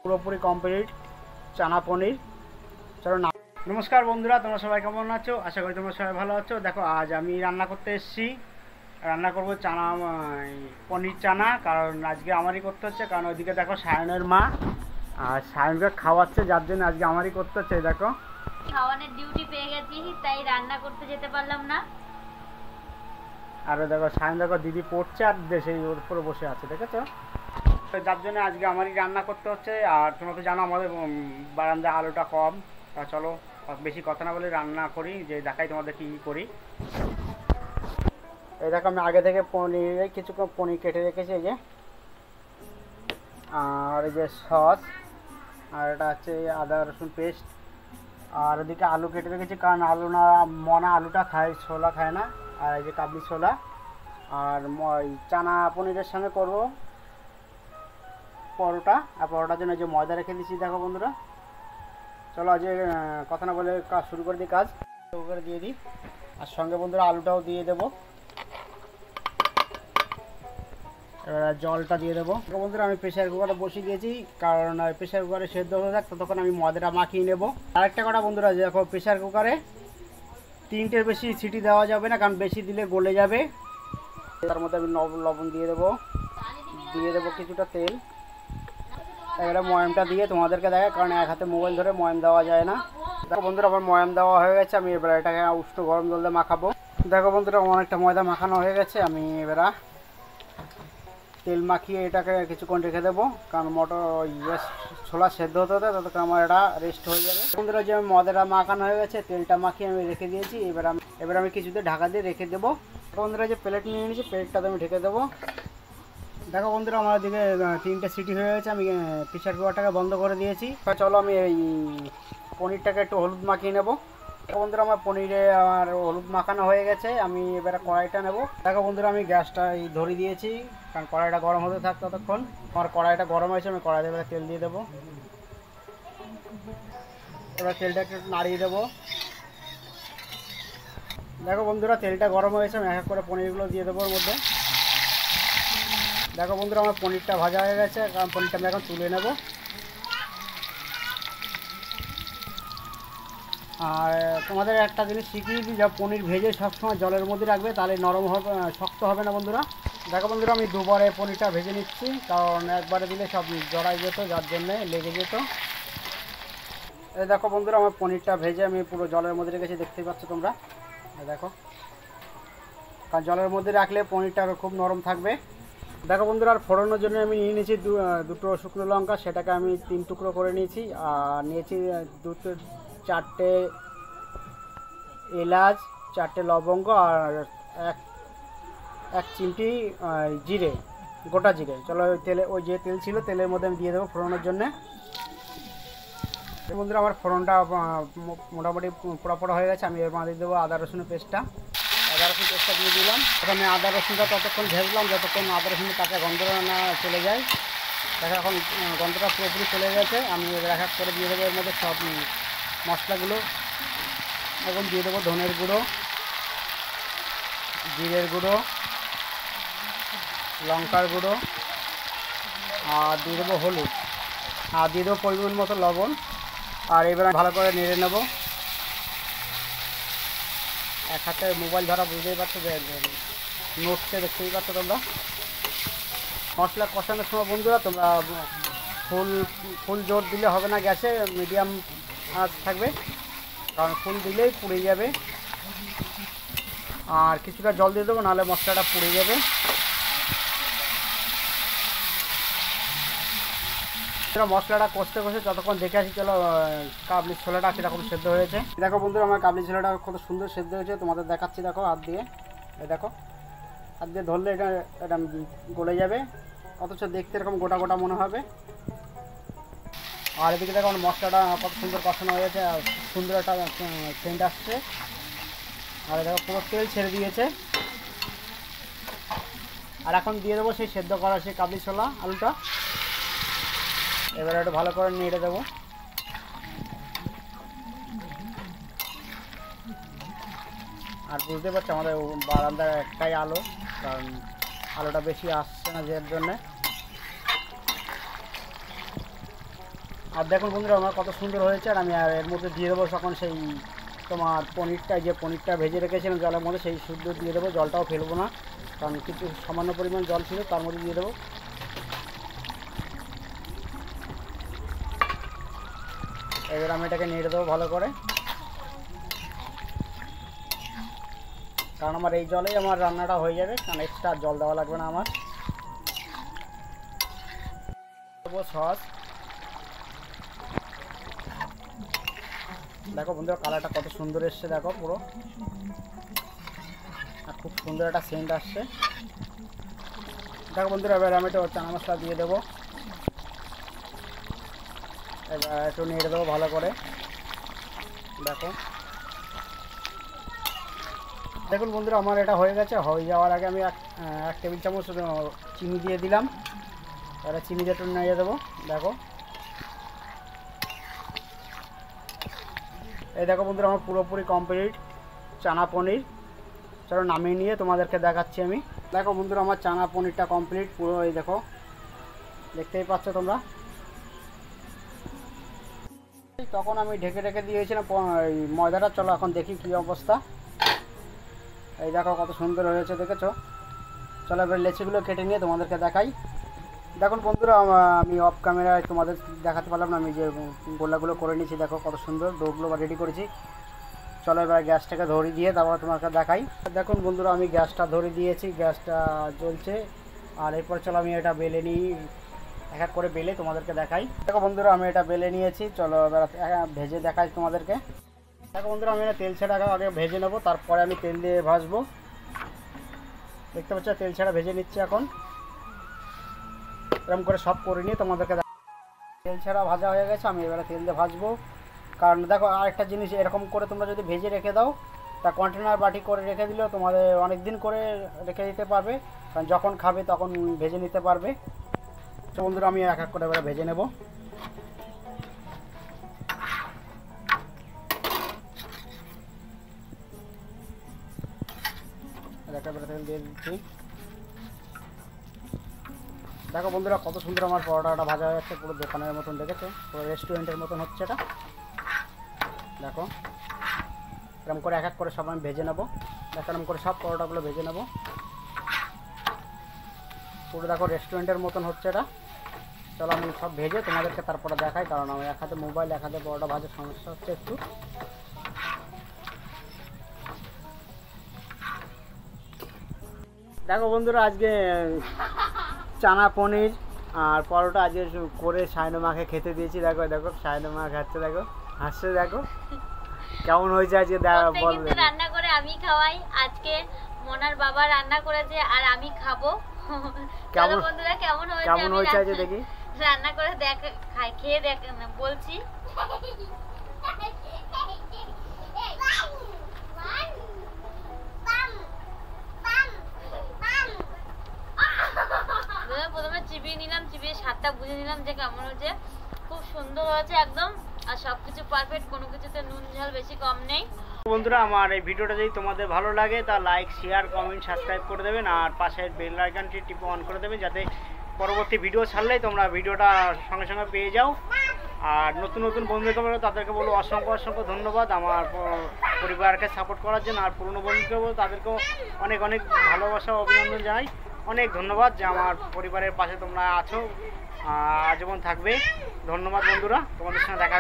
পুরোপুরি কমপ্লিট চানা পনির। চলো না। নমস্কার বন্ধুরা, তোমরা সবাই কেমন আছো? আশা করি তোমরা সবাই ভালো আছো। দেখো আজ আমি রান্না করতে এসেছি, রান্না করব চানা পনির চানা। কারণ আজকে আমারই করতে হচ্ছে, কারণ ওইদিকে দেখো সায়নের মা আর সায়নকে খাওয়াচ্ছে, যার জন্য আজকে আমারই করতে হচ্ছে। দেখো খাওয়ানোর ডিউটি পেয়ে গেছি, তাই রান্না করতে যেতে পারলাম না। আর দেখো সায়ন, দেখো দিদি পড়ছে আর সেই ওর উপরে বসে আছে, দেখেছো? যার জন্য আজকে আমারই রান্না করতে হচ্ছে। আর তোমরা তো জানো আমাদের বারান্দায় আলোটা কম, তা চলো বেশি কথা না বলে রান্না করি, যে দেখাই তোমাদের কী করি। এই দেখো আমি আগে থেকে কিছুক্ষণ পনির কেটে রেখেছি, এই যে, আর এই যে সস, আর এটা হচ্ছে আদা রসুন পেস্ট, আর ওদিকে আলু কেটে রেখেছি, কারণ আলু না মনা আলুটা খায়, ছোলা খায় না। আর এই যে কাবলি ছোলা, আর চানা পনিরের সঙ্গে করব পরোটা, আর পরোটার জন্য যে ময়দা রেখে দিচ্ছি। দেখো বন্ধুরা, চলো আজ কথা না বলে কাজ শুরু করে দিই। কাজ করে দিয়ে দিই, আর সঙ্গে বন্ধুরা আলুটাও দিয়ে দেবো। এবার জলটা দিয়ে দেবো। বন্ধুরা আমি প্রেশার কুকারে বসিয়ে দিয়েছি, কারণ প্রেশার কুকারে সেদ্ধ হয়ে থাক, ততক্ষণ আমি ময়দাটা মাখিয়ে নেবো। আরেকটা কথা বন্ধুরা, দেখো প্রেশার কুকারে 3টের বেশি সিটি দেওয়া যাবে না, কারণ বেশি দিলে গলে যাবে। তার মধ্যে আমি লবণ দিয়ে দেবো কিছুটা তেল। এবারে ময়ামটা দিয়ে তোমাদেরকে দেখায়, কারণ এক হাতে মোবাইল ধরে ময়াম দেওয়া যায় না। দেখো বন্ধুরা আমার ময়াম দেওয়া হয়ে গেছে, আমি এবার এটাকে উষ্ণ গরম জল দিয়ে মাখাবো। দেখো বন্ধুরা অনেকটা ময়দা মাখানো হয়ে গেছে, আমি এবার তেল মাখিয়ে এটাকে কিছুক্ষণ রেখে দেবো, কারণ ছোলা সেদ্ধ হতে হতে ততক্ষণ আমার এটা রেস্ট হয়ে যাবে। বন্ধুরা যে ময়দাটা মাখানো হয়ে গেছে, তেলটা মাখিয়ে আমি রেখে দিয়েছি। এবার আমি কিছুতে ঢাকা দিয়ে রেখে দেবো। বন্ধুরা যে প্লেট নিয়ে নিয়েছি, প্লেটটাতে আমি ঢেকে দেবো। দেখো বন্ধুরা আমার দিকে 3টে সিটি হয়ে গেছে, আমি প্রেসার কুকারটাকে বন্ধ করে দিয়েছি। চলো আমি এই পনিরটাকে একটু হলুদ মাখিয়ে নেবো। বন্ধুরা আমার পনিরে আমার হলুদ মাখানো হয়ে গেছে, আমি এবারে কড়াইটা নেব। দেখো বন্ধুরা আমি গ্যাসটা ধরিয়ে দিয়েছি, কারণ কড়াইটা গরম হতে থাক ততক্ষণ। আমার কড়াইটা গরম হয়েছে, আমি কড়াইতে এবারে তেল দিয়ে দেবো। এবার তেলটা একটু নাড়িয়ে দেবো। দেখো বন্ধুরা তেলটা গরম হয়েছে, আমি এক এক করে পনিরগুলো দিয়ে দেবো ওর মধ্যে। দেখো বন্ধুরা আমার পনিরটা ভাজা হয়ে গেছে, কারণ পনিরটা আমি এখন তুলে নেব। আর তোমাদের একটা জিনিস শিখিয়ে দিই, যা পনির ভেজে সবসময় জলের মধ্যে রাখবে, তাহলে নরম হবে, শক্ত হবে না বন্ধুরা। দেখো বন্ধুরা আমি দুবারে পনিরটা ভেজে নিচ্ছি, কারণ একবারে দিলে সব জড়াই যেত, যার জন্যে লেগে যেত। এই দেখো বন্ধুরা আমার পনিরটা ভেজে আমি পুরো জলের মধ্যে রেখেছি, দেখতেই পাচ্ছ তোমরা। দেখো, কারণ জলের মধ্যে রাখলে পনিরটা খুব নরম থাকবে। দেখো বন্ধুরা আর ফোড়নের জন্য আমি নিয়ে নিয়েছি দুটো শুকনো লঙ্কা, সেটাকে আমি 3 টুকরো করে নিয়েছি। আর নিয়েছি 4টে এলাচ, 4টে লবঙ্গ, আর এক চিমটি জিরে, গোটা জিরে। চলো ওই যে তেল ছিল, তেলের মধ্যে আমি দিয়ে দেবো ফোড়নের জন্যে। বন্ধুরা আমার ফোড়নটা মোটামুটি পোড়া হয়ে গেছে, আমি এর মধ্যে দিয়ে দেবো আদা রসুনের পেস্টটা। আদা রসুন পেস্টটা দিয়ে দিলাম। আমি আদা রসুনটা ততক্ষণ ভেজলাম যতক্ষণ আদা রসুনের কাঁচা গন্ধটা না চলে যায়। দেখো এখন গন্ধটা পুরোপুরি চলে গেছে, আমি এবার এক এক করে দিয়ে দেবো এর মধ্যে সব মশলাগুলো। এখন দিয়ে দেবো ধনের গুঁড়ো, জিরের গুঁড়ো, লঙ্কার গুঁড়ো, আর দিয়ে দেবো হলুদ, আর দিয়ে দেবো পরিমাণ মতো লবণ। আর এবার ভালো করে নেড়ে নেব। এক হাতে মোবাইল ধরা বুঝতেই পারছো, যে নড়ছে, দেখতেই পাচ্ছ তোমরা। মশলা কষানোর সময় বন্ধুরা তোমরা ফুল জোর দিলে হবে না, গ্যাসে মিডিয়াম আঁচ থাকবে, কারণ ফুল দিলেই পুড়ে যাবে। আর কিছুটা জল দিয়ে দেবো, নাহলে মশলাটা পুড়ে যাবে। মশলাটা কষতে যতক্ষণ দেখে আসি, চলো কাবলি ছোলাটা কীরকম সেদ্ধ হয়েছে। দেখো বন্ধুরা আমার কাবলি ছোলাটা কত সুন্দর সেদ্ধ হয়েছে, তোমাদের দেখাচ্ছি। দেখো হাত দিয়ে, এই দেখো হাত দিয়ে ধরলে এটা গলে যাবে, অথচ দেখতে এরকম গোটা গোটা মনে হবে। আর এদিকে দেখো আমার মশলাটা কত সুন্দর কষানো হয়েছে, আর সুন্দর একটা সেন্ট আসছে। আর দেখো পুরো তেল ছেড়ে দিয়েছে। আর এখন দিয়ে দেবো সেই সেদ্ধ করা সেই কাবলি ছোলা আলুটা। এবার একটু ভালো করে নেড়ে দেবো। আর বুঝতে পারছি আমাদের বারান্দার একটাই আলো, কারণ আলোটা বেশি আসছে না, যে জন্যে আর দেখুন বন্ধুরা আমার কত সুন্দর হয়েছে। আর আমি এর মধ্যে দিয়ে দেবো তখন সেই তোমার পনিরটা, যে পনিরটা ভেজে রেখেছিলাম জলের মধ্যে, সেই শুদ্ধ দিয়ে দেবো, জলটাও ফেলবো না, কারণ কিছু সামান্য পরিমাণ জল ছিল তার মধ্যে দিয়ে দেবো। এবার আমি এটাকে নেড়ে দেবো ভালো করে, কারণ আমার এই জলেই আমার রান্নাটা হয়ে যাবে, কারণ এক্সট্রা জল দেওয়া লাগবে না আমার। দেবো সস। দেখো বন্ধুরা কালারটা কত সুন্দর এসছে, দেখো পুরো, আর খুব সুন্দর একটা সেন্ট আসছে। দেখো বন্ধুরা এবার আমি একটু চানা মশলা দিয়ে দেবো, এবার একটু নেড়ে দেবো ভালো করে। দেখো দেখুন বন্ধুরা আমার এটা হয়ে গেছে। হয়ে যাওয়ার আগে আমি এক টেবিল চামচ চিনি দিয়ে দিলাম, এবার চিনি দিয়ে একটু নেড়ে দেবো। দেখো এই দেখো বন্ধুরা আমার পুরোপুরি কমপ্লিট চানা পনির। চলো নামিয়ে নিয়ে তোমাদেরকে দেখাচ্ছি আমি। দেখো বন্ধুরা আমার চানা পনিরটা কমপ্লিট পুরো, এই দেখো দেখতেই পাচ্ছ তোমরা। তখন আমি ঢেকে রেখে দিয়েছিলাম এই ময়দাটা। চলো এখন দেখি কী অবস্থা। এই দেখো কত সুন্দর হয়েছে, দেখেছো? চলো এবার লেচিগুলো কেটে নিয়ে তোমাদেরকে দেখাই। দেখুন বন্ধুরা আমি অফ ক্যামেরায় তোমাদের দেখাতে পারলাম না, আমি যে গোলাগুলো করে নিয়েছি, দেখো কত সুন্দর ডোগুলো রেডি করেছি। চলো এবার গ্যাসটাকে ধরিয়ে দিয়ে তারপর তোমাকে দেখাই। দেখুন বন্ধুরা আমি গ্যাসটা ধরিয়ে দিয়েছি, গ্যাসটা জ্বলছে। আর এরপর চলো আমি এটা বেলে নিই, এক এক করে বেলে তোমাদেরকে দেখাই। দেখো বন্ধুরা আমি এটা বেলে নিয়েছি, চলো এবার ভেজে দেখাই তোমাদেরকে। দেখো বন্ধুরা আমি এটা তেল ছাড়া আগে ভেজে নেবো, তারপরে আমি তেল দিয়ে ভাজবো। দেখতে পাচ্ছ তেল ছাড়া ভেজে নিচ্ছি এখন, এরকম করে সব করে নিয়ে তোমাদেরকে। তেল ছাড়া ভাজা হয়ে গেছে, আমি এবারে তেল দিয়ে ভাজবো। কারণ দেখো আরেকটা জিনিস, এরকম করে তোমরা যদি ভেজে রেখে দাও, তা কন্টেনার বাটি করে রেখে দিলেও তোমাদের অনেক দিন করে রেখে দিতে পারবে, কারণ যখন খাবে তখন ভেজে নিতে পারবে। তো বন্ধুরা আমি এক এক করে এবারে ভেজে নেব। একেবারে তেল দিয়ে দিচ্ছি। দেখো বন্ধুরা কত সুন্দর আমার পরোটাটা ভাজা হয়ে যাচ্ছে, পুরো দোকানের মতন, দেখেছো? পুরো রেস্টুরেন্টের মতন হচ্ছে এটা। দেখো এরকম করে এক এক করে সব আমি ভেজে নেবো। দেখো এরকম করে সব পরোটাগুলো ভেজে নেবো, পুরো দেখো রেস্টুরেন্টের মতন হচ্ছে এটা। চলো আমি সব ভেজে তোমাদেরকে তারপরে দেখাই, কারণ আমি এক হাতে মোবাইল এক হাতে পরোটা ভাজার সমস্যা হচ্ছে একটু। দেখো বন্ধুরা আজকে চানা পনির আর পরোটা আজকে করে সায়নমাকে খেতে দিয়েছি। দেখো দেখো সায়নমা খাচ্ছে, দেখো হাসছে, দেখো কেমন হয়েছে আজকে বল। কিন্তু রান্না করে আমি খাওয়াই, আজকে মোনার বাবা রান্না করেছে আর আমি খাবো। চলো বন্ধুরা কেমন হয়েছে আজকে দেখি, রান্না করে দেখ, খেয়ে দেখ বলছি। প্রথমে চিবিয়ে নিলাম, চিবিয়ে স্বাদটা বুঝে নিলাম যে কেমন হয়েছে। খুব সুন্দর হয়েছে একদম, আর সবকিছু পারফেক্ট, কোনো কিছুতে নুন ঝাল বেশি কম নেই। বন্ধুরা আমার এই ভিডিওটা যদি তোমাদের ভালো লাগে তা লাইক শেয়ার কমেন্ট সাবস্ক্রাইব করে দেবেন, আর পাশের বেল আইকনটি টিপে অন করে দেবেন, যাতে পরবর্তী ভিডিও ছাড়লেই তোমরা ভিডিওটা সঙ্গে সঙ্গে পেয়ে যাও। আর নতুন নতুন বন্ধুকে বলো, তাদেরকে বলো অসংখ্য অসংখ্য ধন্যবাদ আমার পরিবারকে সাপোর্ট করার জন্য। আর পুরনো বন্ধুকে বলো তাদেরকেও অনেক অনেক ভালোবাসা অভিনন্দন জানাই। অনেক ধন্যবাদ যে আমার পরিবারের পাশে তোমরা আছো, আজীবন থাকবে। ধন্যবাদ বন্ধুরা, তোমাদের সঙ্গে দেখা